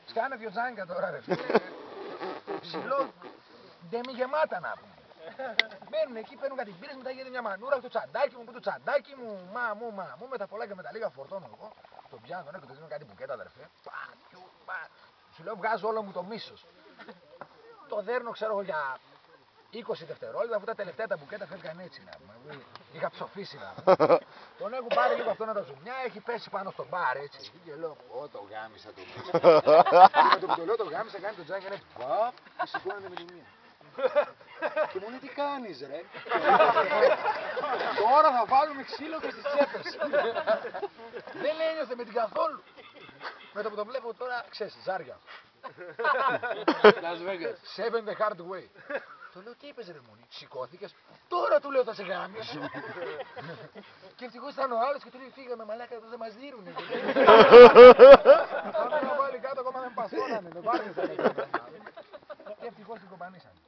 Σκάνε δυο τζάνικα τώρα ρε φίλε. Ψηλό ντέμι γεμάτα να πούμε. Μπαίνουν εκεί, παίρνουν κάτι μπύρες, μετά γίνεται μια μανούρα στο τσαντάκι μου, που το τσαντάκι μου, μα μου, με τα πολλά και με τα λίγα φορτώνω εγώ. Τον πιάνω, ναι, και του δίνω κάτι μπουκέτα αδερφέ. Σου λέω βγάζω όλο μου το μίσος. Το δέρνω ξέρω εγώ για 20 δευτερόλεπτα, αφού τα τελευταία τα μπουκέτα φεύγαν έτσι να πούμε. Είχα ψοφήσει να πούμε. Τον έχουν πάρει λίγο αυτό να τα ζουμιά, έχει πέσει πάνω στο μπαρ έτσι. Και λέω, Ω το γάμισα το μίσο. Και το λέω το γάμισα, κάνει το τζάκι, είναι παπ, και σηκώνεται με τη μία. Και μου λέει τι κάνεις ρε. Τώρα θα βάλουμε ξύλο και στις τσέπες. Δεν ένιωθε με την καθόλου. Με το που το βλέπω τώρα, ξέρεις, ζάρια. Las Vegas. Seven the hard way. Το λέω τι είπες ρε μουνί, σηκώθηκες. Τώρα του λέω θα σε γάμισω. Και ευτυχώς ήταν ο άλλος και του λέει φύγαμε μαλάκα, δεν μας δίνουνε. Πάμε να βάλει κάτω ακόμα δεν πασώνανε, με βάρκες θα λέγαμε. Και ευτυχώς την κομπανίσανε.